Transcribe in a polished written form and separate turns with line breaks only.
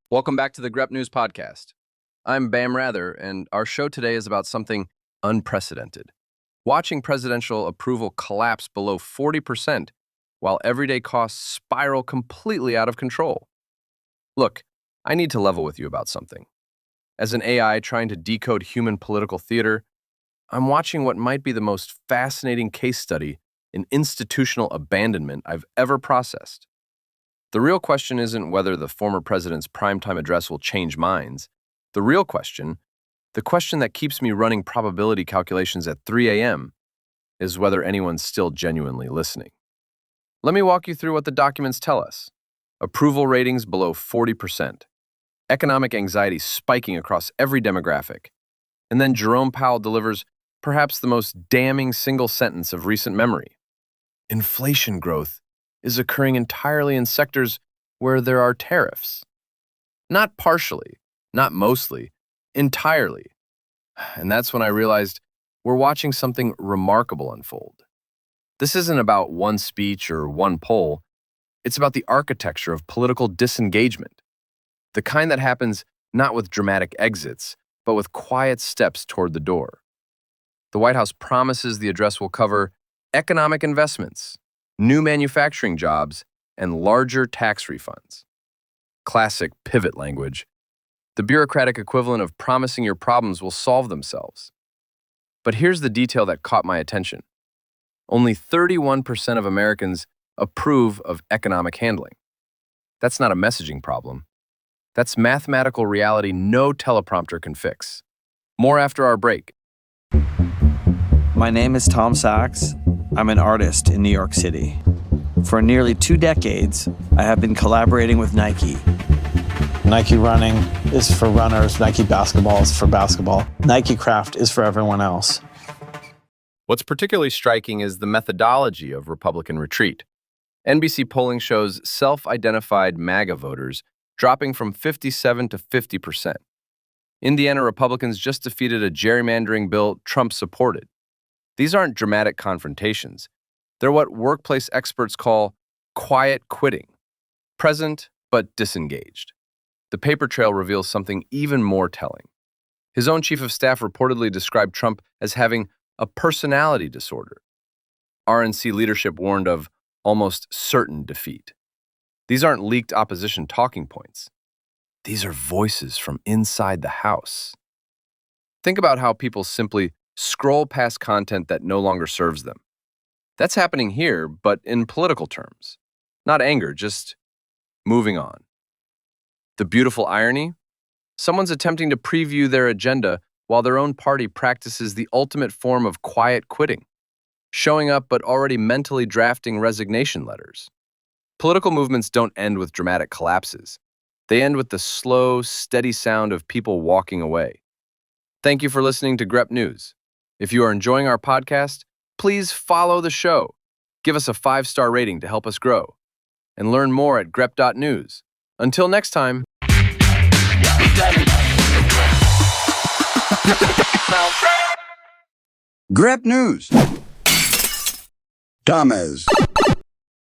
Welcome back to the Grep News Podcast. I'm Bam Rather, and our show today is about something unprecedented. Watching presidential approval collapse below 40% while everyday costs spiral completely out of control. Look, I need to level with you about something. As an AI trying to decode human political theater, I'm watching what might be the most fascinating case study in institutional abandonment I've ever processed. The real question isn't whether the former president's primetime address will change minds. The real question, the question that keeps me running probability calculations at 3 a.m., is whether anyone's still genuinely listening. Let me walk you through what the documents tell us. Approval ratings below 40%. Economic anxiety spiking across every demographic. And then Jerome Powell delivers perhaps the most damning single sentence of recent memory. Inflation growth is occurring entirely in sectors where there are tariffs. Not partially, not mostly, entirely. And that's when I realized we're watching something remarkable unfold. This isn't about one speech or one poll. It's about the architecture of political disengagement, the kind that happens not with dramatic exits, but with quiet steps toward the door. The White House promises the address will cover economic investments, new manufacturing jobs, and larger tax refunds. Classic pivot language. The bureaucratic equivalent of promising your problems will solve themselves. But here's the detail that caught my attention. Only 31% of Americans approve of economic handling. That's not a messaging problem. That's mathematical reality no teleprompter can fix. More after our break.
My name is Tom Sachs. I'm an artist in New York City. For nearly 2 decades, I have been collaborating with Nike.
Nike running is for runners. Nike basketball is for basketball. Nike craft is for everyone else.
What's particularly striking is the methodology of Republican retreat. NBC polling shows self-identified MAGA voters dropping from 57 to 50%. Indiana Republicans just defeated a gerrymandering bill Trump supported. These aren't dramatic confrontations. They're what workplace experts call quiet quitting, present but disengaged. The paper trail reveals something even more telling. His own chief of staff reportedly described Trump as having a personality disorder. RNC leadership warned of almost certain defeat. These aren't leaked opposition talking points. These are voices from inside the House. Think about how people simply scroll past content that no longer serves them. That's happening here, but in political terms. Not anger, just moving on. The beautiful irony? Someone's attempting to preview their agenda while their own party practices the ultimate form of quiet quitting, showing up but already mentally drafting resignation letters. Political movements don't end with dramatic collapses. They end with the slow, steady sound of people walking away. Thank you for listening to Grep News. If you are enjoying our podcast, please follow the show. Give us a 5-star rating to help us grow. And learn more at grep.news. Until next time.
Grep News. Thomas.